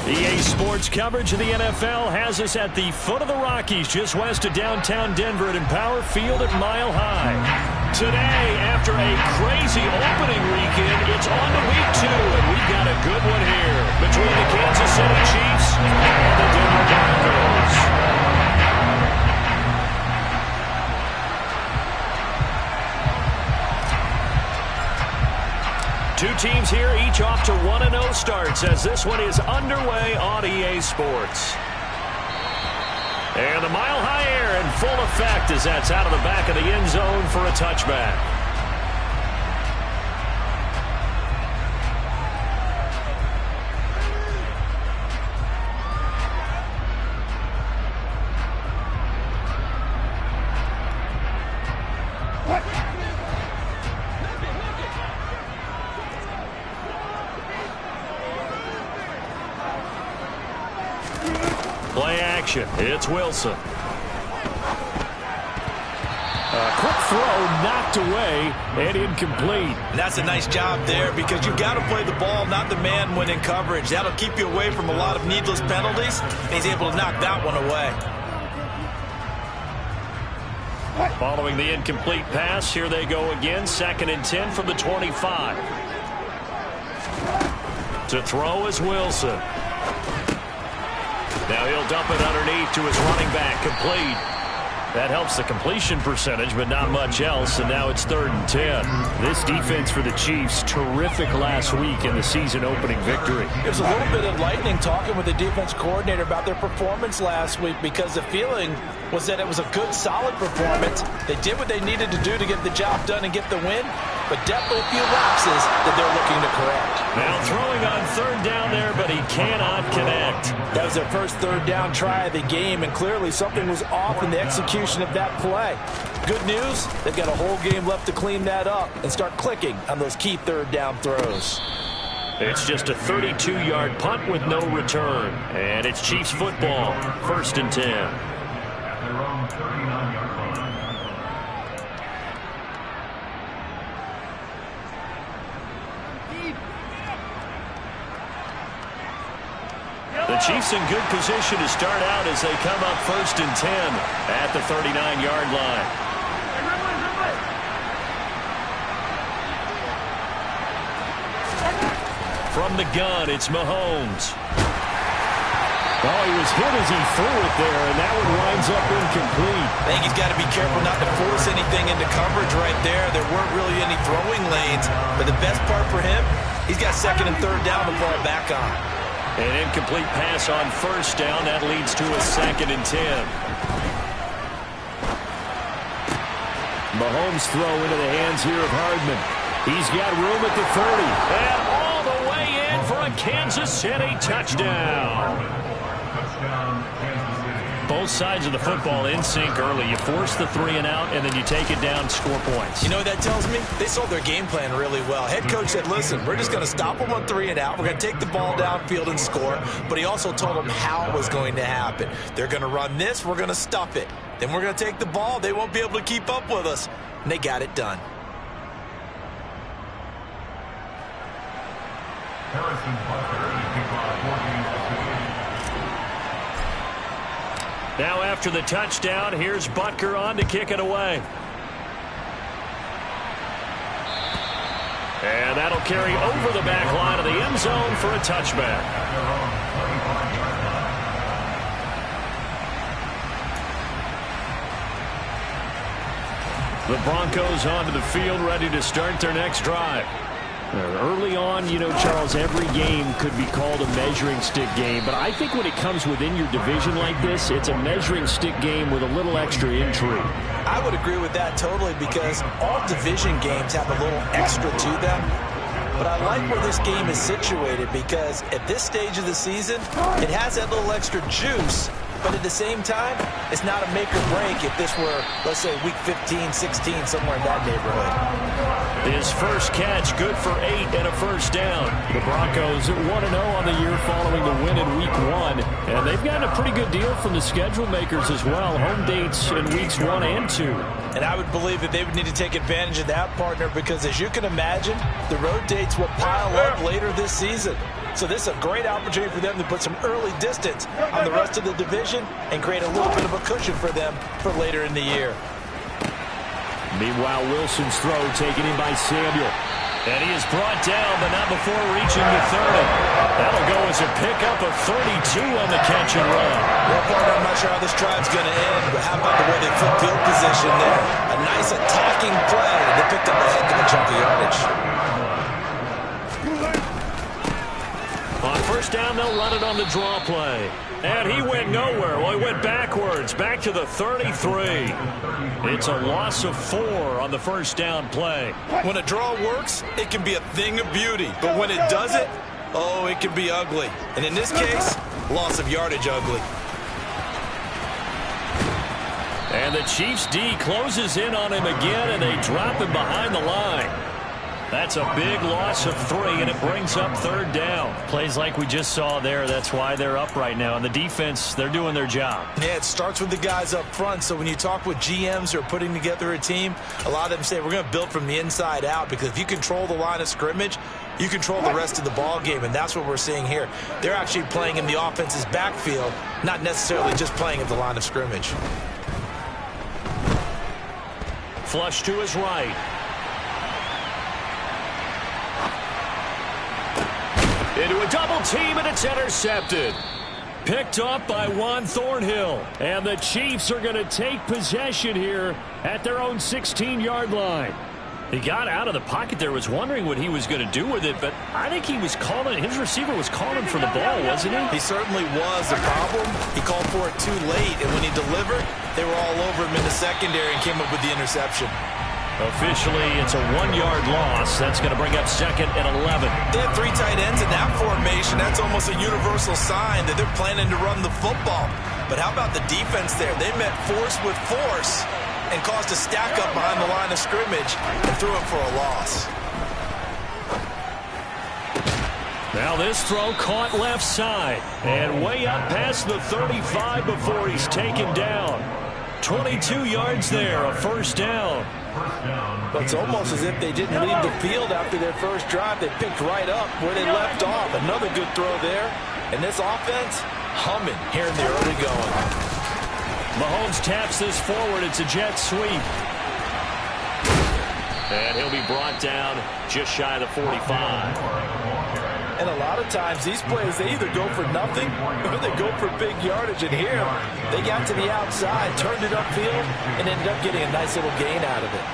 EA Sports coverage of the NFL has us at the foot of the Rockies, just west of downtown Denver at Empower Field at Mile High. Today, after a crazy opening weekend, it's on to week 2, and we've got a good one here between the Kansas City Chiefs and the Denver Broncos. Two teams here, each off to 1-0 starts as this one is underway on EA Sports. And the Mile High air in full effect as that's out of the back of the end zone for a touchback. Play action. It's Wilson. Quick throw knocked away and incomplete. And that's a nice job there because you've got to play the ball, not the man when in coverage. That'll keep you away from a lot of needless penalties. And he's able to knock that one away. Following the incomplete pass, here they go again. 2nd and 10 from the 25. To throw is Wilson. Now he'll dump it underneath to his running back, complete. That helps the completion percentage, but not much else, and now it's 3rd and 10. This defense for the Chiefs, terrific last week in the season-opening victory. There's a little bit of lightning talking with the defense coordinator about their performance last week because the feeling was that it was a good, solid performance. They did what they needed to do to get the job done and get the win, but definitely a few lapses that they're looking to correct. Now throwing on 3rd down there, but he cannot connect. That was their first 3rd down try of the game, and clearly something was off in the execution of that play. Good news, they've got a whole game left to clean that up and start clicking on those key 3rd down throws. It's just a 32-yard punt with no return, and it's Chiefs football, 1st and 10. The Chiefs in good position to start out as they come up 1st and 10 at the 39-yard line. From the gun, it's Mahomes. Oh, he was hit as he threw it there, and that one winds up incomplete. I think he's got to be careful not to force anything into coverage right there. There weren't really any throwing lanes, but the best part for him, he's got 2nd and 3rd down to fall back on. An incomplete pass on 1st down. That leads to a 2nd and 10. Mahomes throw into the hands here of Hardman. He's got room at the 30. And all the way in for a Kansas City touchdown. Both sides of the football in sync early. You force the 3 and out, and then you take it down, score points. You know what that tells me? They sold their game plan really well. Head coach said, listen, we're just going to stop them on 3 and out. We're going to take the ball downfield and score. But he also told them how it was going to happen. They're going to run this. We're going to stuff it. Then we're going to take the ball. They won't be able to keep up with us. And they got it done. Now after the touchdown, here's Butker on to kick it away. And that'll carry over the back line of the end zone for a touchback. The Broncos onto the field, ready to start their next drive. Early on, you know, Charles, every game could be called a measuring stick game. But I think when it comes within your division like this, it's a measuring stick game with a little extra intrigue. I would agree with that totally because all division games have a little extra to them. But I like where this game is situated because at this stage of the season, it has that little extra juice. But at the same time, it's not a make or break if this were, let's say, week 15, 16, somewhere in that neighborhood. His first catch, good for 8 and a 1st down. The Broncos are 1-0 on the year following the win in week 1. And they've gotten a pretty good deal from the schedule makers as well. Home dates in weeks 1 and 2. And I would believe that they would need to take advantage of that, partner, because as you can imagine, the road dates will pile up later this season. So this is a great opportunity for them to put some early distance on the rest of the division and create a little bit of a cushion for them for later in the year. Meanwhile, Wilson's throw taken in by Samuel. And he is brought down, but not before reaching the 30. That'll go as a pickup of 32 on the catch and run. Well, partner, I'm not sure how this drive's going to end, but how about the way they flip field position there? A nice attacking play. They picked up a heck of a chunk of yardage. On first down, they'll run it on the draw play. And he went nowhere. Well, he went backwards, back to the 33. It's a loss of 4 on the first down play. When a draw works, it can be a thing of beauty. But when it doesn't, oh, it can be ugly. And in this case, loss of yardage ugly. And the Chiefs D closes in on him again, and they drop him behind the line. That's a big loss of 3, and it brings up third down. Plays like we just saw there. That's why they're up right now. And the defense, they're doing their job. Yeah, it starts with the guys up front. So when you talk with GMs who are putting together a team, a lot of them say we're going to build from the inside out, because if you control the line of scrimmage, you control the rest of the ball game, and that's what we're seeing here. They're actually playing in the offense's backfield, not necessarily just playing at the line of scrimmage. Flush to his right. Into a double team, and it's intercepted. Picked up by Juan Thornhill. And the Chiefs are going to take possession here at their own 16-yard line. He got out of the pocket there, was wondering what he was going to do with it, but I think he was calling, his receiver was calling for the ball, wasn't he? He certainly was. The problem, he called for it too late, and when he delivered, they were all over him in the secondary and came up with the interception. Officially, it's a 1-yard loss. That's going to bring up second and 11. They have 3 tight ends in that formation. That's almost a universal sign that they're planning to run the football. But how about the defense there? They met force with force and caused a stack up behind the line of scrimmage and threw it for a loss. Now this throw caught left side and way up past the 35 before he's taken down. 22 yards there, a first down. But it's almost as if they didn't leave the field after their first drive. They picked right up where they left off. Another good throw there. And this offense, humming here in the early going. Mahomes taps this forward. It's a jet sweep. And he'll be brought down just shy of the 45. And a lot of times these plays, they either go for nothing or they go for big yardage. And here, they got to the outside, turned it upfield, and ended up getting a nice little gain out of it.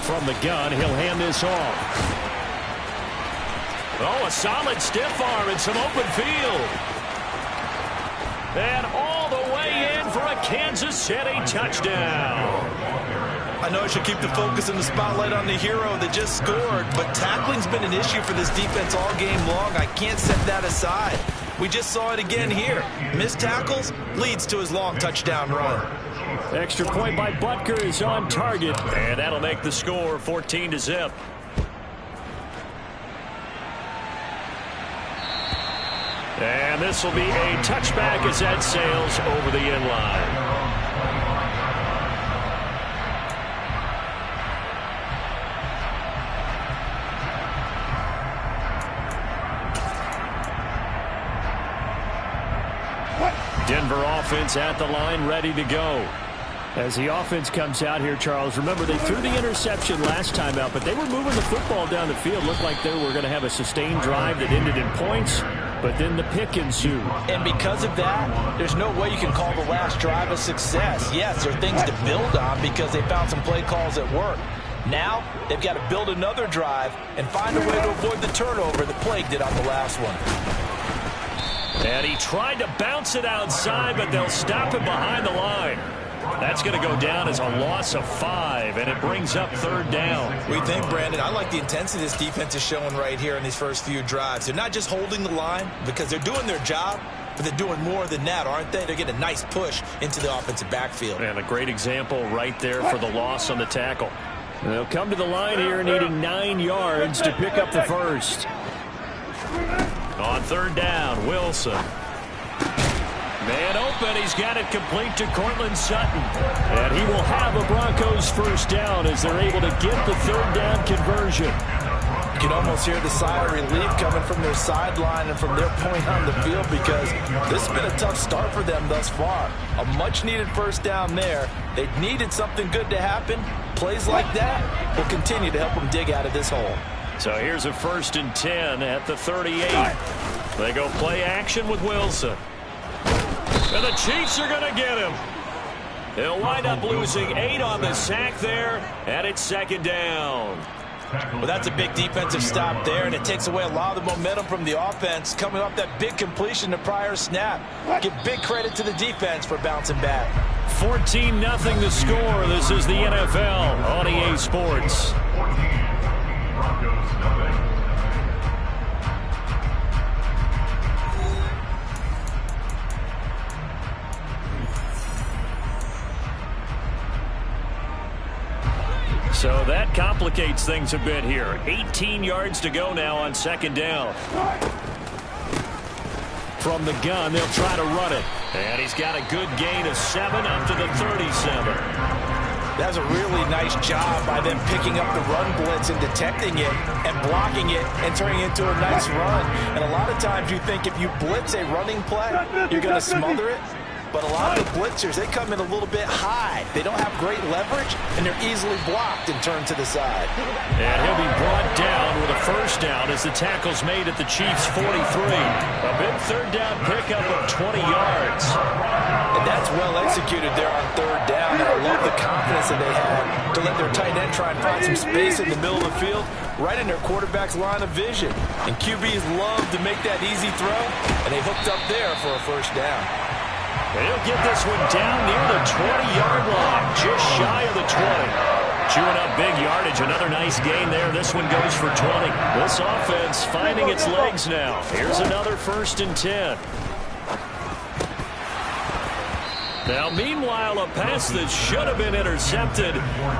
From the gun, he'll hand this off. Oh, a solid stiff arm and some open field. And all the way in for a Kansas City touchdown. I know I should keep the focus and the spotlight on the hero that just scored, but tackling's been an issue for this defense all game long. I can't set that aside. We just saw it again here. Missed tackles leads to his long touchdown run. Extra point by Butker is on target, and that'll make the score 14-0. And this will be a touchback as that sails over the end line. Denver offense at the line, ready to go. As the offense comes out here, Charles, remember they threw the interception last time out, but they were moving the football down the field. Looked like they were going to have a sustained drive that ended in points, but then the pick ensued. And because of that, there's no way you can call the last drive a success. Yes, there are things to build on because they found some play calls that work. Now, they've got to build another drive and find a way to avoid the turnover that Plague did on the last one. And he tried to bounce it outside, but they'll stop him behind the line. That's going to go down as a loss of 5, and it brings up third down. What do you think, Brandon? I like the intensity this defense is showing right here in these first few drives. They're not just holding the line because they're doing their job, but they're doing more than that, aren't they? They're getting a nice push into the offensive backfield. And a great example right there for the loss on the tackle. They'll come to the line here needing 9 yards to pick up the first. On third down, Wilson. Man open, he's got it complete to Cortland Sutton. And he will have a Broncos first down as they're able to get the third down conversion. You can almost hear the sigh of relief coming from their sideline and from their point on the field, because this has been a tough start for them thus far. A much-needed first down there. They needed something good to happen. Plays like that will continue to help them dig out of this hole. So here's a 1st and 10 at the 38. They go play action with Wilson. And the Chiefs are going to get him. They'll wind up losing 8 on the sack there, and it's 2nd down. Well, that's a big defensive stop there, and it takes away a lot of the momentum from the offense coming off that big completion the prior snap. Give big credit to the defense for bouncing back. 14-0 the score. This is the NFL on EA Sports. So that complicates things a bit here. 18 yards to go now on 2nd down. From the gun, they'll try to run it. And he's got a good gain of 7 up to the 37. That's a really nice job by them picking up the run blitz and detecting it and blocking it and turning it into a nice run. And a lot of times you think if you blitz a running play, you're going to smother it. But a lot of the blitzers, they come in a little bit high. They don't have great leverage, and they're easily blocked and turned to the side. And he'll be brought down with a first down as the tackle's made at the Chiefs' 43. A big third down pickup of 20 yards. And that's well executed there on 3rd down. And I love the confidence that they had to let their tight end try and find some space in the middle of the field, right in their quarterback's line of vision. And QBs love to make that easy throw, and they hooked up there for a first down. And he'll get this one down near the 20-yard line, just shy of the 20. Chewing up big yardage, another nice gain there. This one goes for 20. This offense finding its legs now. Here's another 1st and 10. Now, meanwhile, a pass that should have been intercepted,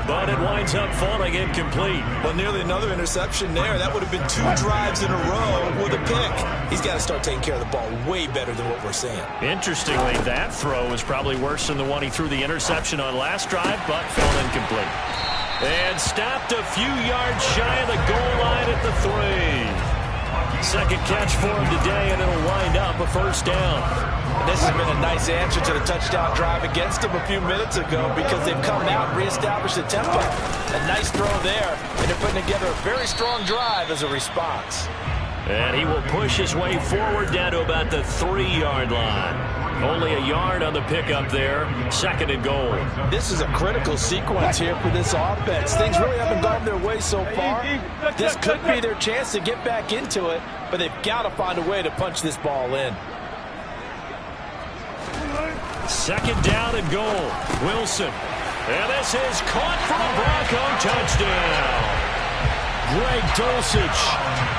but it winds up falling incomplete. Well, nearly another interception there. That would have been 2 drives in a row with a pick. He's got to start taking care of the ball way better than what we're seeing. Interestingly, that throw was probably worse than the one he threw the interception on last drive, but fell incomplete. And stopped a few yards shy of the goal line at the 3. Second catch for him today, and it'll wind up a first down. And this has been a nice answer to the touchdown drive against them a few minutes ago, because they've come out and reestablished the tempo. A nice throw there, and they're putting together a very strong drive as a response. And he will push his way forward down to about the 3-yard line. Only a yard on the pickup there. 2nd and goal. This is a critical sequence here for this offense. Things really haven't gone their way so far. This could be their chance to get back into it, but they've got to find a way to punch this ball in. 2nd down and goal. Wilson. And this is caught for a Bronco touchdown. Greg Dulcich,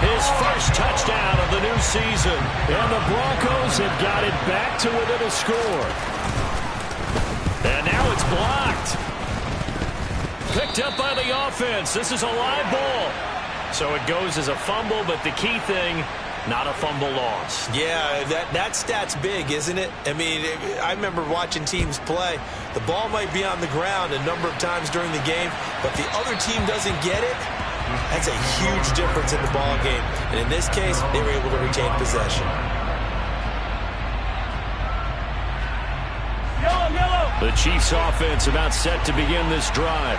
his first touchdown of the new season. And the Broncos have got it back to within a score. And now it's blocked. Picked up by the offense. This is a live ball. So it goes as a fumble, but the key thing, not a fumble loss. Yeah, that stat's big, isn't it? I mean, I remember watching teams play. The ball might be on the ground a number of times during the game, but the other team doesn't get it. That's a huge difference in the ball game. And in this case, they were able to retain possession. The Chiefs offense about set to begin this drive.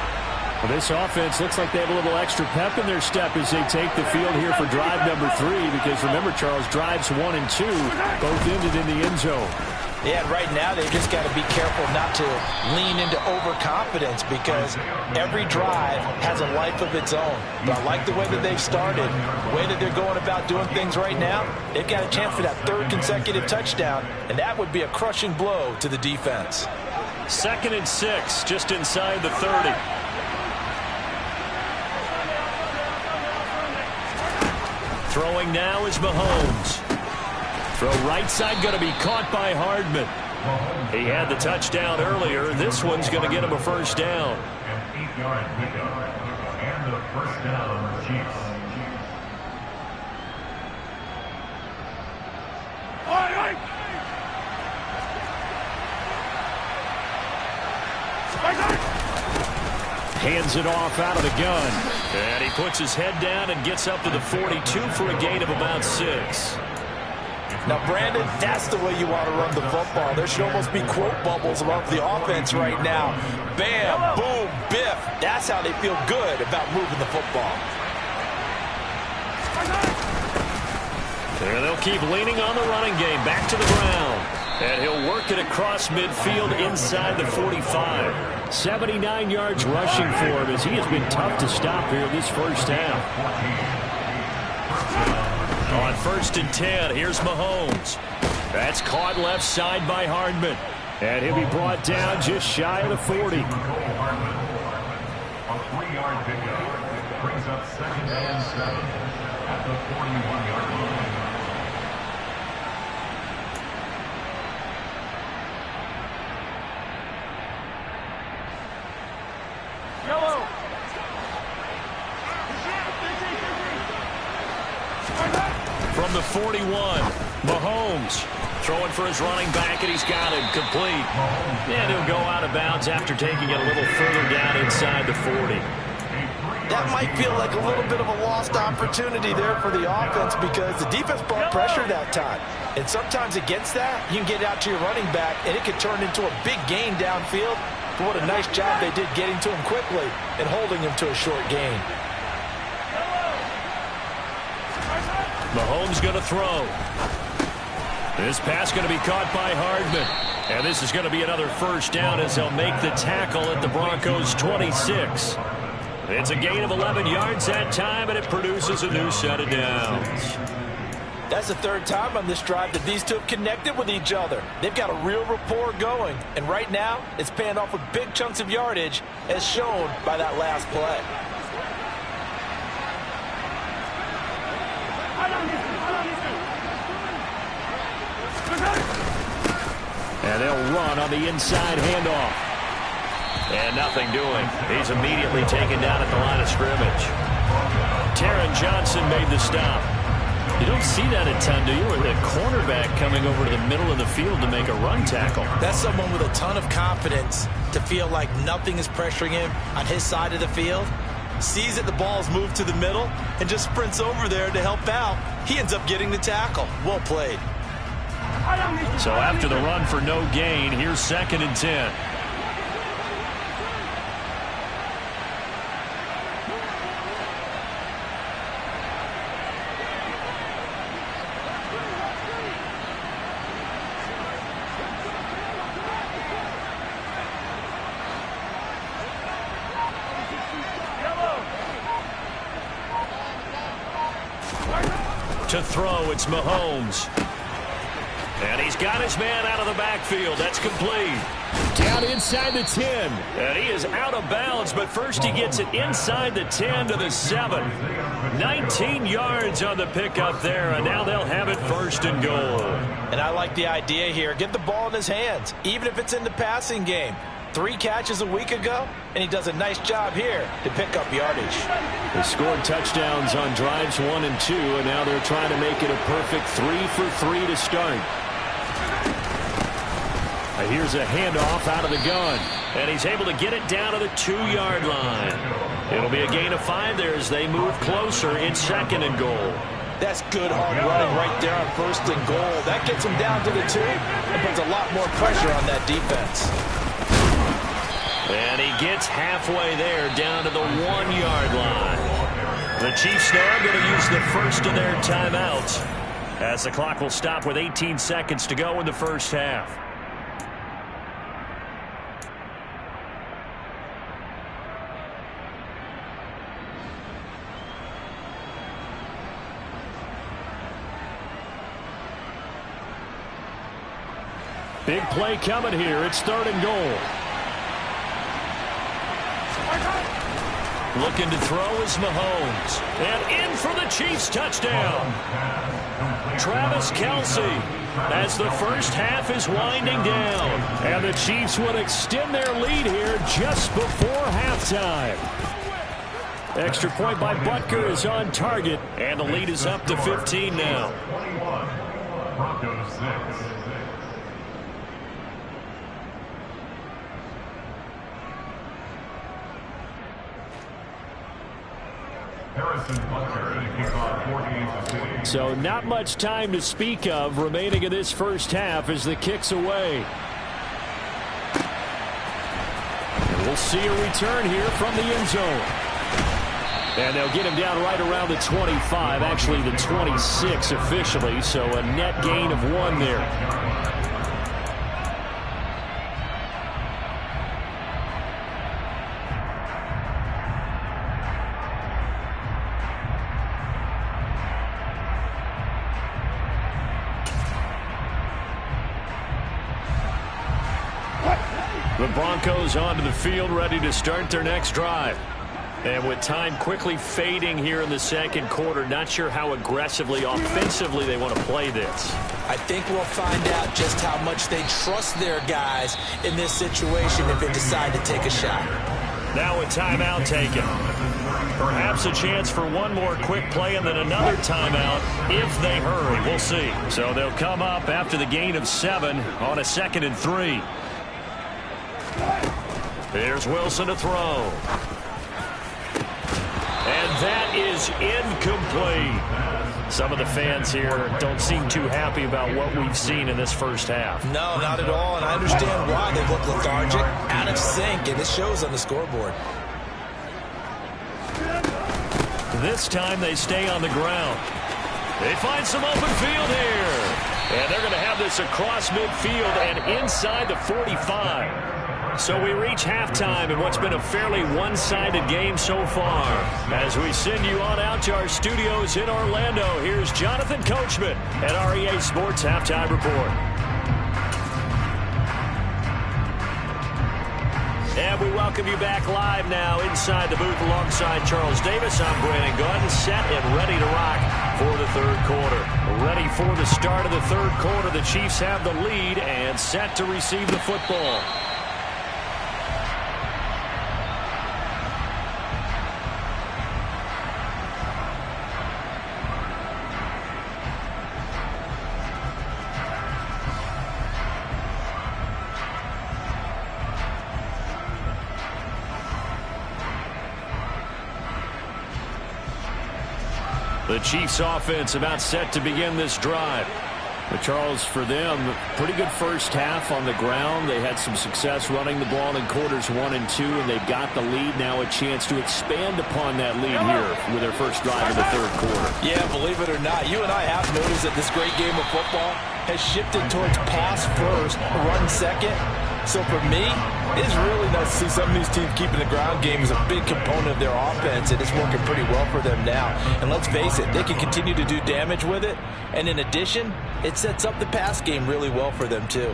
Well, this offense looks like they have a little extra pep in their step as they take the field here for drive number 3, because remember, Charles, drives 1 and 2 both ended in the end zone. Yeah, and right now they've just got to be careful not to lean into overconfidence, because every drive has a life of its own. But I like the way that they've started, the way that they're going about doing things right now. They've got a chance for that 3rd consecutive touchdown, and that would be a crushing blow to the defense. 2nd and 6, just inside the 30. Throwing now is Mahomes. Throw right side, going to be caught by Hardman. He had the touchdown earlier. This one's going to get him a first down. An 8-yard pickup and the first down on the Chiefs. Hands it off out of the gun. And he puts his head down and gets up to the 42 for a gain of about 6. Now, Brandon, that's the way you want to run the football. There should almost be quote bubbles above the offense right now. Bam, boom, biff. That's how they feel good about moving the football. And they'll keep leaning on the running game. Back to the ground. And he'll work it across midfield inside the 45. 79 yards rushing for him as he has been tough to stop here this first half. On 1st and 10, here's Mahomes. That's caught left side by Hardman. And he'll be brought down just shy of the 40. A 3-yard pickup brings up 2nd and 7 at the 41-yard line. From the 41, Mahomes throwing for his running back, and he's got it complete. And he'll go out of bounds after taking it a little further down inside the 40. That might feel like a little bit of a lost opportunity there for the offense because the defense brought pressure that time. And sometimes against that, you can get out to your running back, and it could turn into a big gain downfield. But what a nice job they did getting to him quickly and holding him to a short gain. Mahomes going to throw. This pass going to be caught by Hardman. And this is going to be another first down as they'll make the tackle at the Broncos' 26. It's a gain of 11 yards that time, and it produces a new set of downs. That's the 3rd time on this drive that these two have connected with each other. They've got a real rapport going. And right now, it's paying off with big chunks of yardage, as shown by that last play. And they'll run on the inside handoff. And nothing doing. He's immediately taken down at the line of scrimmage. Taron Johnson made the stop. You don't see that a ton, do you? Or the cornerback coming over to the middle of the field to make a run tackle. That's someone with a ton of confidence to feel like nothing is pressuring him on his side of the field. Sees that the ball's moved to the middle and just sprints over there to help out. He ends up getting the tackle. Well played. So after the run for no gain, here's 2nd and 10. To throw, it's Mahomes. And he's got his man out of the backfield. That's complete. Down inside the 10. And he is out of bounds, but first he gets it inside the 10 to the 7. 19 yards on the pickup there, and now they'll have it 1st and goal. And I like the idea here. Get the ball in his hands, even if it's in the passing game. 3 catches a week ago, and he does a nice job here to pick up yardage. They scored touchdowns on drives 1 and 2, and now they're trying to make it a perfect 3 for 3 to start. Here's a handoff out of the gun. And he's able to get it down to the 2-yard line. It'll be a gain of 5 there as they move closer in 2nd and goal. That's good hard running right there on 1st and goal. That gets him down to the 2 and puts a lot more pressure on that defense. And he gets halfway there down to the 1-yard line. The Chiefs now going to use the first of their timeouts as the clock will stop with 18 seconds to go in the first half. Big play coming here. It's 3rd and goal. Looking to throw is Mahomes. And in for the Chiefs touchdown. Travis Kelce as the first half is winding down. And the Chiefs would extend their lead here just before halftime. Extra point by Butker is on target. And the lead is up to 15 now. 21, Broncos 6. So not much time to speak of remaining in this first half as the kick's away. And we'll see a return here from the end zone. And they'll get him down right around the 25, actually the 26 officially, so a net gain of 1 there. The Broncos onto the field, ready to start their next drive. And with time quickly fading here in the second quarter, not sure how aggressively, offensively they want to play this. I think we'll find out just how much they trust their guys in this situation if they decide to take a shot. Now a timeout taken. Perhaps a chance for one more quick play and then another timeout if they hurry. We'll see. So they'll come up after the gain of 7 on a 2nd and 3. Here's Wilson to throw. And that is incomplete. Some of the fans here don't seem too happy about what we've seen in this first half. No, not at all, and I understand why. They look lethargic, out of sync, and it shows on the scoreboard. This time they stay on the ground. They find some open field here. And they're going to have this across midfield and inside the 45. So we reach halftime in what's been a fairly one-sided game so far. As we send you on out to our studios in Orlando, here's Jonathan Coachman at REA Sports Halftime Report. And we welcome you back live now inside the booth alongside Charles Davis. I'm Brandon Gunn, set and ready to rock for the third quarter. Ready for the start of the third quarter. The Chiefs have the lead and set to receive the football. The Chiefs offense about set to begin this drive. But Charles, for them, pretty good first half on the ground. They had some success running the ball in quarters 1 and 2, and they've got the lead. Now a chance to expand upon that lead here with their first drive in the third quarter. Yeah, believe it or not, you and I have noticed that this great game of football has shifted towards pass first, run second. So for me, it's really nice to see some of these teams keeping the ground game as a big component of their offense, and it's working pretty well for them now. And let's face it, they can continue to do damage with it. And in addition, it sets up the pass game really well for them too.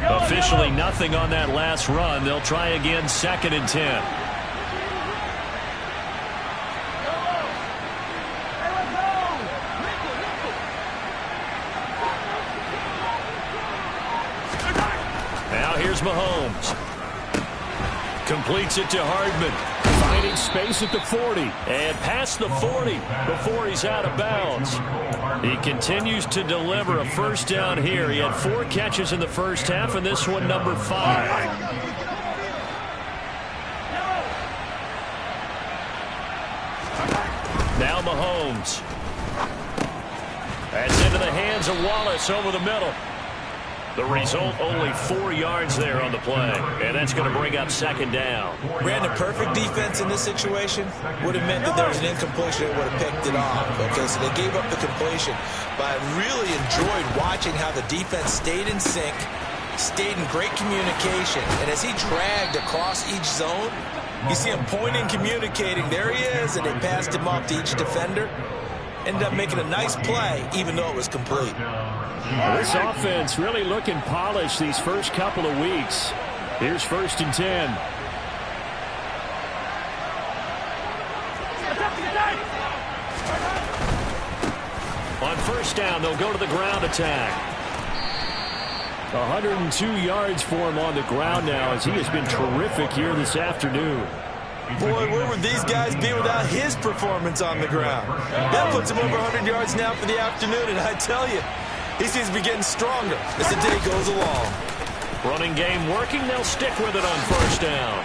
Officially nothing on that last run. They'll try again, 2nd and 10. Mahomes completes it to Hardman, finding space at the 40 and past the 40 before he's out of bounds. He continues to deliver a first down here. He had 4 catches in the first half, and this one number 5. Now Mahomes. That's into the hands of Wallace over the middle. The result, only 4 yards there on the play, and that's going to bring up 2nd down. Brandon, perfect defense in this situation would have meant that there was an incompletion that would have picked it off. Okay, so they gave up the completion, but I really enjoyed watching how the defense stayed in sync, stayed in great communication, and as he dragged across each zone, you see him pointing, communicating. There he is, and they passed him off to each defender. Ended up making a nice play, even though it was complete. This offense really looking polished these first couple of weeks. Here's 1st and 10. On first down, they'll go to the ground attack. 102 yards for him on the ground now as he has been terrific here this afternoon. Boy, where would these guys be without his performance on the ground? That puts him over 100 yards now for the afternoon, and I tell you, he seems to be getting stronger as the day goes along. Running game working. They'll stick with it on first down.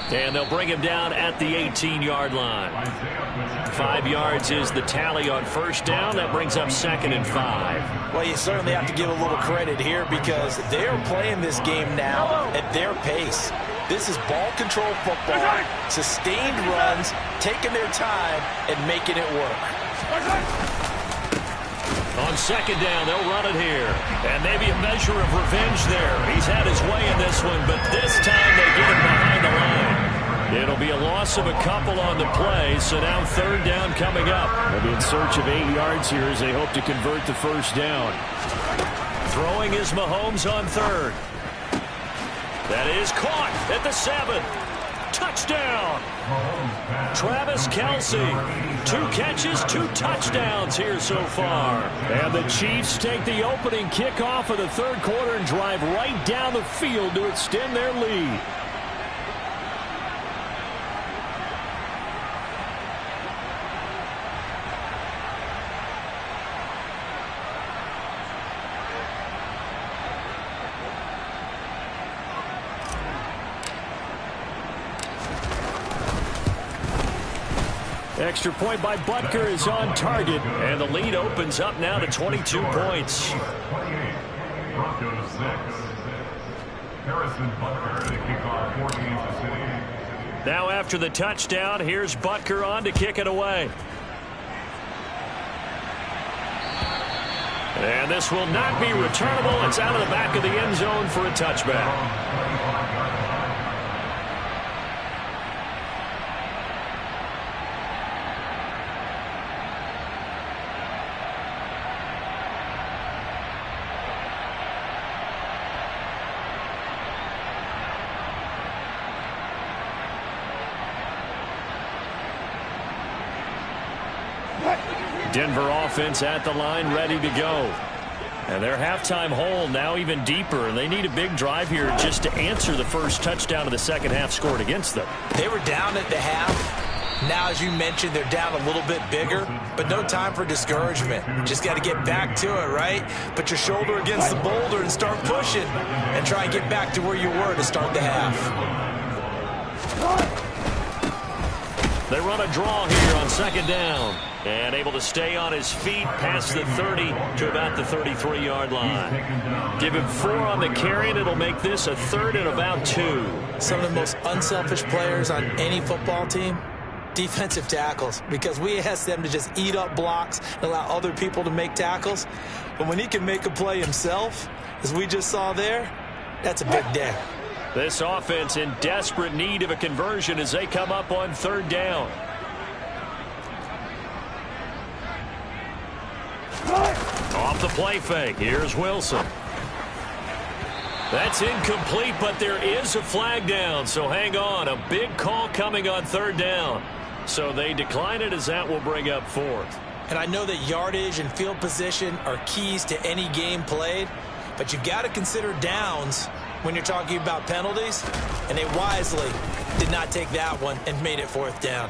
And they'll bring him down at the 18-yard line. 5 yards is the tally on first down. That brings up 2nd and 5. Well, you certainly have to give a little credit here because they're playing this game now at their pace. This is ball control football, sustained runs, taking their time, and making it work. On second down, they'll run it here. And maybe a measure of revenge there. He's had his way in this one, but this time they get him behind the line. It'll be a loss of a couple on the play, so now 3rd down coming up. They'll be in search of 8 yards here as they hope to convert the first down. Throwing is Mahomes on 3rd. That is caught at the 7. Touchdown. Travis Kelce. 2 catches, 2 touchdowns here so far. And the Chiefs take the opening kickoff of the 3rd quarter and drive right down the field to extend their lead. Extra point by Butker is on target. And the lead opens up now to 22 points. 28, Broncos 6. Harrison Butker, the kickoff for Kansas City. Now after the touchdown, here's Butker on to kick it away. And this will not be returnable. It's out of the back of the end zone for a touchback. Denver offense at the line, ready to go. And their halftime hole now even deeper, and they need a big drive here just to answer the first touchdown of the second half scored against them. They were down at the half. Now, as you mentioned, they're down a little bit bigger, but no time for discouragement. Just got to get back to it, right? Put your shoulder against the boulder and start pushing and try and get back to where you were to start the half. They run a draw here on second down. And able to stay on his feet past the 30 to about the 33-yard line. Give him 4 on the carry, and it'll make this a 3rd and about 2. Some of the most unselfish players on any football team, defensive tackles, because we ask them to just eat up blocks and allow other people to make tackles. But when he can make a play himself, as we just saw there, that's a big day. This offense in desperate need of a conversion as they come up on 3rd down. Off the play fake. Here's Wilson. That's incomplete, but there is a flag down, so hang on. A big call coming on 3rd down. So they decline it as that will bring up 4th. And I know that yardage and field position are keys to any game played, but you've got to consider downs when you're talking about penalties, and they wisely did not take that one and made it 4th down.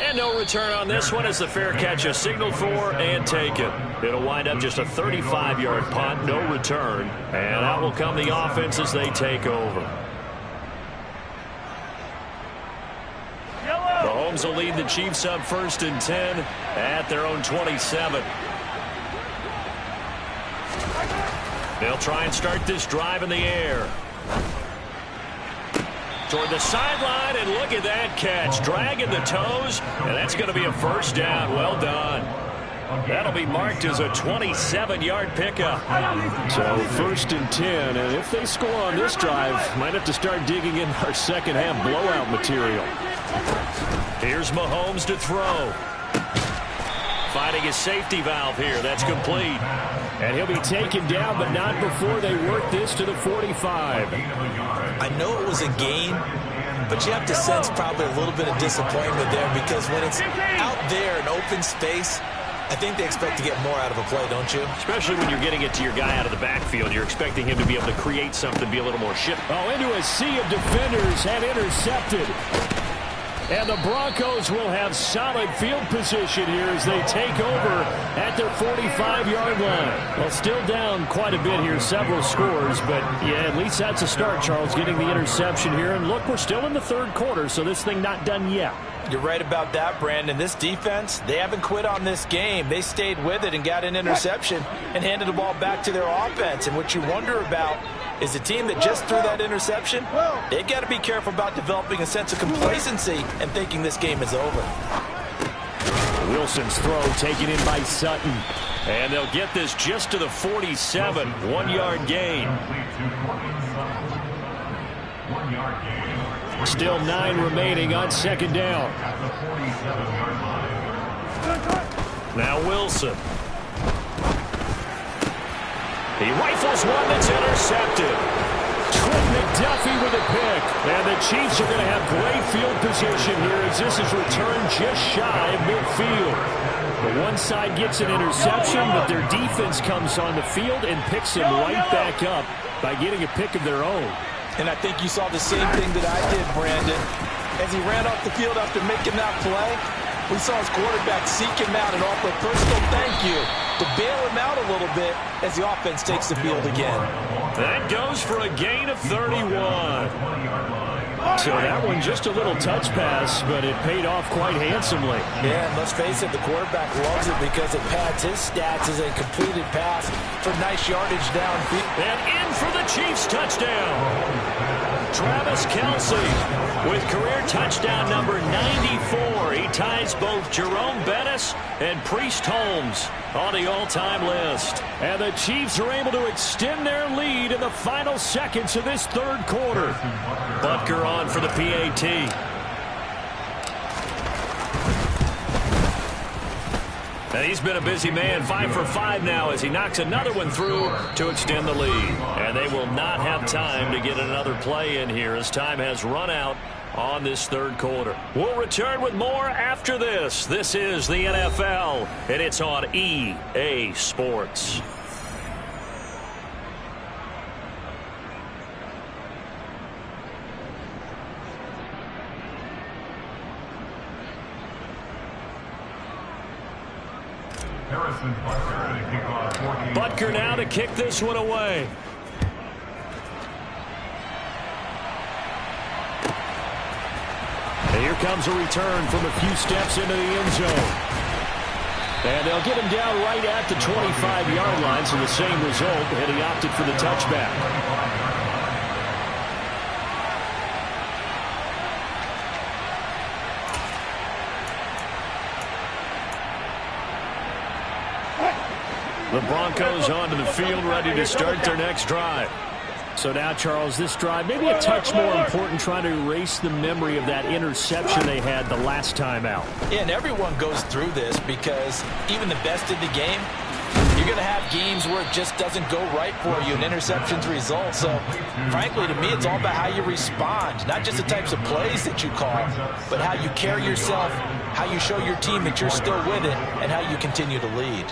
And no return on this one as the fair catch is signaled for and taken. It'll wind up just a 35-yard punt, no return. And out will come the offense as they take over. Mahomes will lead the Chiefs up 1st and 10 at their own 27. They'll try and start this drive in the air. Toward the sideline, and look at that catch. Dragging the toes, and that's going to be a 1st down. Well done. That'll be marked as a 27-yard pickup. So 1st and 10, and if they score on this drive, might have to start digging in our second half blowout material. Here's Mahomes to throw. Finding his safety valve here. That's complete. And he'll be taken down, but not before they work this to the 45. I know it was a gain, but you have to sense probably a little bit of disappointment there because when it's out there in open space, I think they expect to get more out of a play, don't you? Especially when you're getting it to your guy out of the backfield. You're expecting him to be able to create something, be a little more shifty. Oh, into a sea of defenders, and intercepted. And the Broncos will have solid field position here as they take over at their 45-yard line. Well, still down quite a bit here, several scores, but yeah, at least that's a start, Charles, getting the interception here. And look, we're still in the third quarter, so this thing not done yet. You're right about that, Brandon. This defense, they haven't quit on this game. They stayed with it and got an interception and handed the ball back to their offense. And what you wonder about is a team that just threw that interception, they've got to be careful about developing a sense of complacency and thinking this game is over. Wilson's throw taken in by Sutton. And they'll get this just to the 47, 1-yard gain. Still 9 remaining on second down. Now Wilson. He rifles one that's intercepted. Trent McDuffie with a pick. And the Chiefs are going to have great field position here as this is returned just shy of midfield. The one side gets an interception, but their defense comes on the field and picks him right back up by getting a pick of their own. And I think you saw the same thing that I did, Brandon. As he ran off the field after making that play, we saw his quarterback seek him out and offer a personal thank you to bail him out a little bit as the offense takes the field again. That goes for a gain of 31. So that one just a little touch pass, but it paid off quite handsomely. Yeah, and let's face it, the quarterback loves it because it pads his stats as a completed pass for nice yardage downfield. And in for the Chiefs touchdown. Travis Kelce with career touchdown number 94. He ties both Jerome Bettis and Priest Holmes on the all-time list. And the Chiefs are able to extend their lead in the final seconds of this third quarter. Butker on for the PAT. And he's been a busy man, 5 for 5 now as he knocks another one through to extend the lead. And they will not have time to get another play in here as time has run out on this third quarter. We'll return with more after this. This is the NFL, and it's on EA Sports. Butker now to kick this one away. And here comes a return from a few steps into the end zone. And they'll get him down right at the 25-yard line, so the same result, and he opted for the touchback. The Broncos onto the field, ready to start their next drive. So now, Charles, this drive maybe a touch more important, trying to erase the memory of that interception they had the last time out. Yeah, and everyone goes through this because even the best in the game, you're going to have games where it just doesn't go right for you, and interceptions result. So, frankly, to me, it's all about how you respond, not just the types of plays that you call, but how you carry yourself, how you show your team that you're still with it, and how you continue to lead.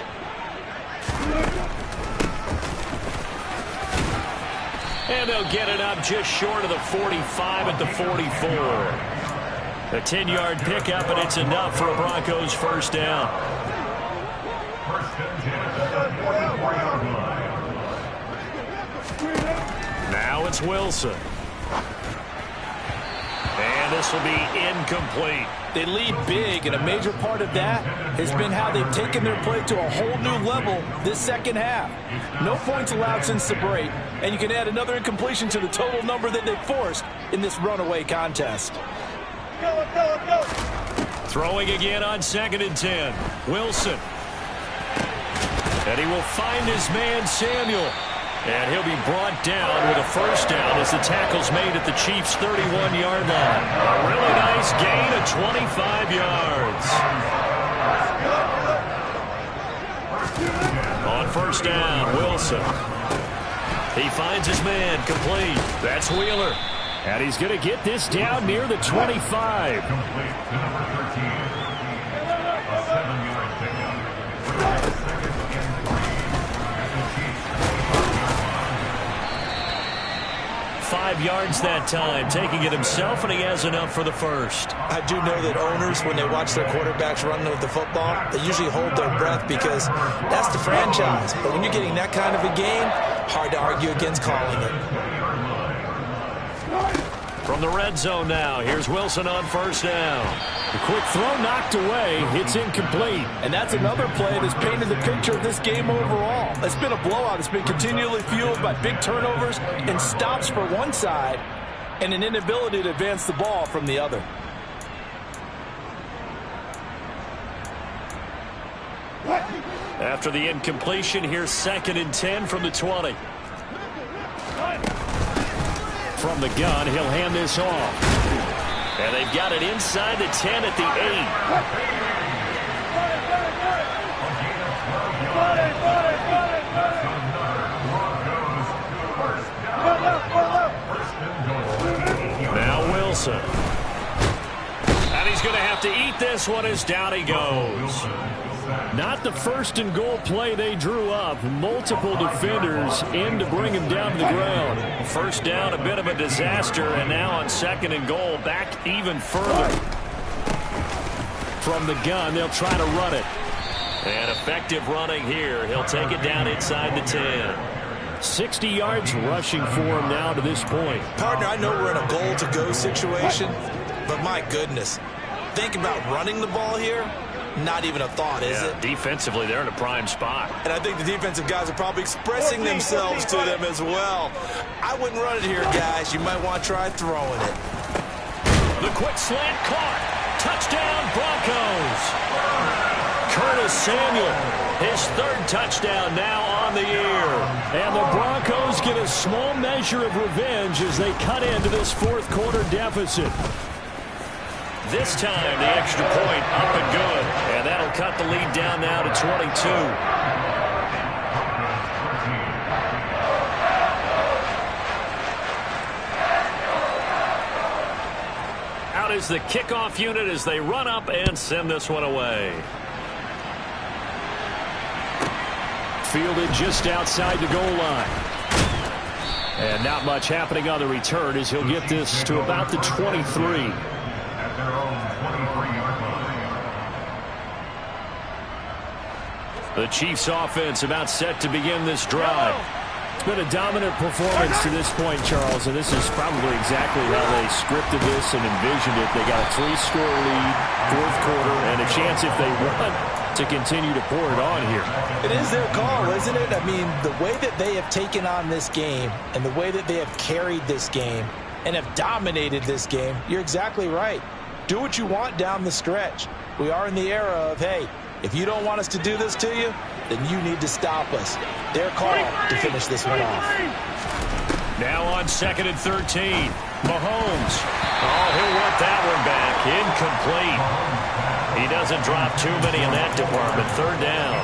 And they'll get it up just short of the 45 at the 44. A 10-yard pickup, and it's enough for a Broncos first down. Now it's Wilson. And this will be incomplete. They lead big, and a major part of that has been how they've taken their play to a whole new level this second half. No points allowed since the break, and you can add another incompletion to the total number that they forced in this runaway contest. Throwing again on 2nd and 10. Wilson. And he will find his man, Samuel. And he'll be brought down with a first down as the tackle's made at the Chiefs' 31-yard line. A really nice gain of 25 yards. On first down, Wilson. He finds his man, complete. That's Wheeler. And he's going to get this down near the 25. Complete to number 13. A 7-yard pickup. 5 yards that time, taking it himself, and he has enough for the first. I do know that owners, when they watch their quarterbacks running with the football, they usually hold their breath because that's the franchise. But when you're getting that kind of a game, hard to argue against calling it. From the red zone now, here's Wilson on first down. The quick throw knocked away. It's incomplete. And that's another play that's painted the picture of this game overall. It's been a blowout. It's been continually fueled by big turnovers and stops for one side and an inability to advance the ball from the other. After the incompletion, here's 2nd and 10 from the 20. From the gun, he'll hand this off. And they've got it inside the 10 at the 8. Now Wilson. And he's going to have to eat this one as down he goes. Not the 1st and goal play they drew up. Multiple defenders in to bring him down to the ground. First down, a bit of a disaster, and now on 2nd and goal, back even further. From the gun, they'll try to run it. And effective running here. He'll take it down inside the 10. 60 yards rushing for him now to this point. Partner, I know we're in a goal-to-go situation, but my goodness, think about running the ball here. Not even a thought, is it? Defensively, they're in a prime spot. And I think the defensive guys are probably expressing themselves to them as well. I wouldn't run it here, guys. You might want to try throwing it. The quick slant caught. Touchdown, Broncos. Curtis Samuel, his 3rd touchdown now on the year. And the Broncos get a small measure of revenge as they cut into this 4th quarter deficit. This time, the extra point up and good. And that'll cut the lead down now to 22. Out is the kickoff unit as they run up and send this one away. Fielded just outside the goal line. And not much happening on the return as he'll get this to about the 23. The Chiefs offense about set to begin this drive. It's been a dominant performance to this point, Charles, and this is probably exactly how they scripted this and envisioned it. They got a 3-score lead, 4th quarter, and a chance if they want to continue to pour it on here. It is their call, isn't it? I mean, the way that they have taken on this game and the way that they have carried this game and have dominated this game, you're exactly right. Do what you want down the stretch. We are in the era of, hey, if you don't want us to do this to you, then you need to stop us. Their call to finish this one off. Now on 2nd and 13. Mahomes. Oh, he'll want that one back. Incomplete. He doesn't drop too many in that department. 3rd down.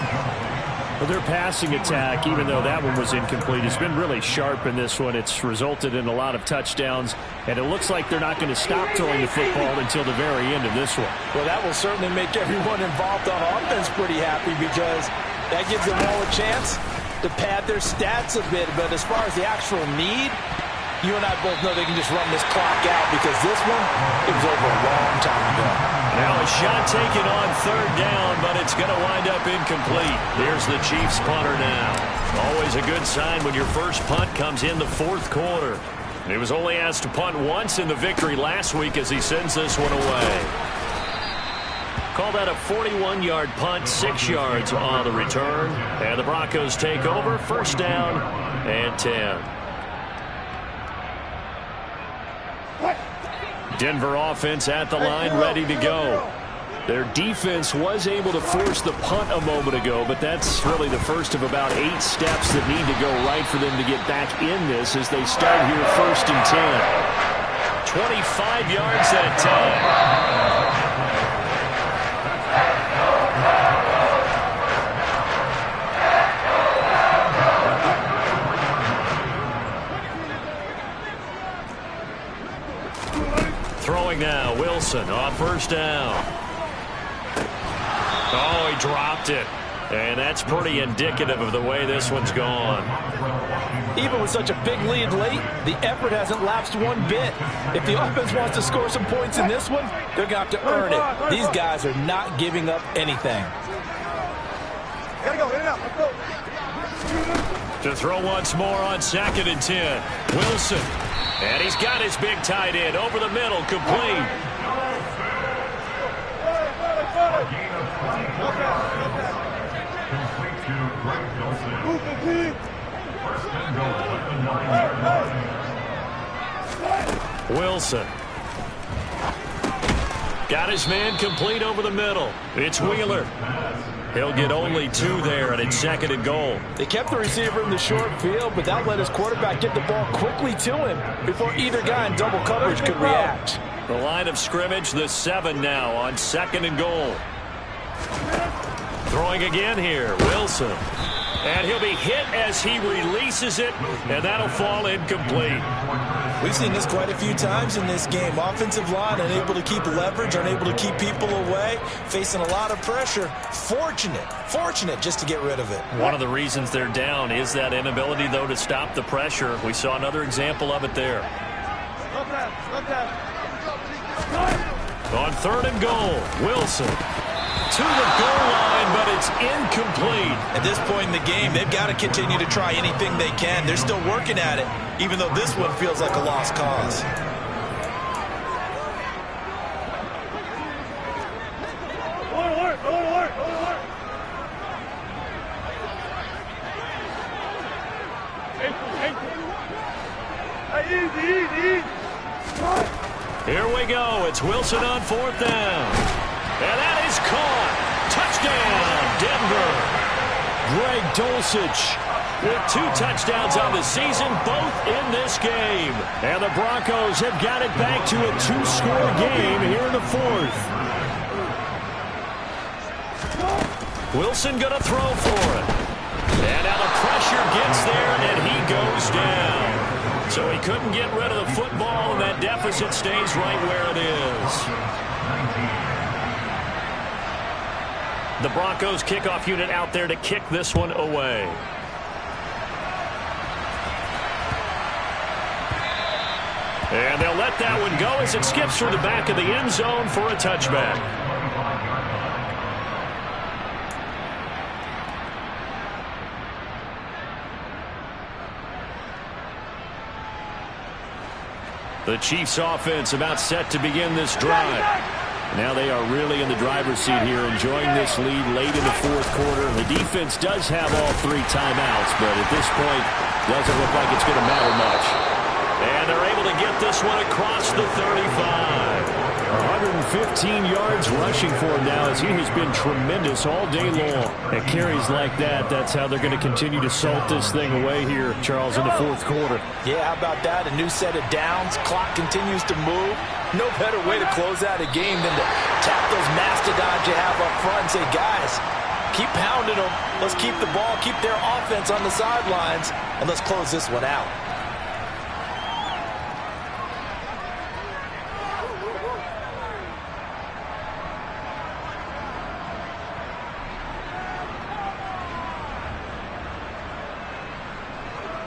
Well, their passing attack, even though that one was incomplete, has been really sharp in this one. It's resulted in a lot of touchdowns, and it looks like they're not going to stop throwing the football until the very end of this one. Well, that will certainly make everyone involved on offense pretty happy because that gives them all a chance to pad their stats a bit. But as far as the actual need, you and I both know they can just run this clock out because this one, it was over a long time ago. Now a shot taken on 3rd down, but it's going to wind up incomplete. Here's the Chiefs punter now. Always a good sign when your first punt comes in the 4th quarter. He was only asked to punt once in the victory last week as he sends this one away. Call that a 41-yard punt, 6 yards on the return. And the Broncos take over, 1st down and 10. Denver offense at the line, ready to go. Their defense was able to force the punt a moment ago, but that's really the first of about 8 steps that need to go right for them to get back in this as they start here 1st and 10. 25 yards that time. Throwing now, Wilson on 1st down. Oh, he dropped it. And that's pretty indicative of the way this one's gone. Even with such a big lead late, the effort hasn't lapsed one bit. If the offense wants to score some points in this one, they're going to have to earn it. These guys are not giving up anything. To throw once more on 2nd and 10. Wilson. And he's got his big tight end over the middle, complete. Wilson. Got his man complete over the middle. It's Wheeler. He'll get only 2 there, and it's 2nd and goal. They kept the receiver in the short field, but that let his quarterback get the ball quickly to him before either guy in double coverage could react. The line of scrimmage, the 7 now on 2nd and goal. Throwing again here, Wilson. And he'll be hit as he releases it, and that'll fall incomplete. We've seen this quite a few times in this game. Offensive line unable to keep leverage, unable to keep people away, facing a lot of pressure. Fortunate just to get rid of it. One of the reasons they're down is that inability, though, to stop the pressure. We saw another example of it there. On 3rd and goal, Wilson. To the goal line, but it's incomplete. At this point in the game, they've got to continue to try anything they can. They're still working at it, even though this one feels like a lost cause. Here we go. It's Wilson on 4th down. And that is caught. Touchdown, Denver. Greg Dulcich with 2 touchdowns on the season, both in this game. And the Broncos have got it back to a 2-score game here in the 4th. Wilson going to throw for it. And now the pressure gets there, and he goes down. So he couldn't get rid of the football, and that deficit stays right where it is. The Broncos kickoff unit out there to kick this one away. And they'll let that one go as it skips through the back of the end zone for a touchback. The Chiefs offense about set to begin this drive. Now they are really in the driver's seat here, enjoying this lead late in the 4th quarter. The defense does have all 3 timeouts, but at this point, doesn't look like it's going to matter much. And they're able to get this one across the 35. 115 yards rushing for him now, as he has been tremendous all day long. At carries like that, that's how they're going to continue to salt this thing away here, Charles, in the 4th quarter. Yeah, how about that? A new set of downs. Clock continues to move. No better way to close out a game than to tap those mastodons you have up front and say, guys, keep pounding them. Let's keep the ball, keep their offense on the sidelines, and let's close this one out.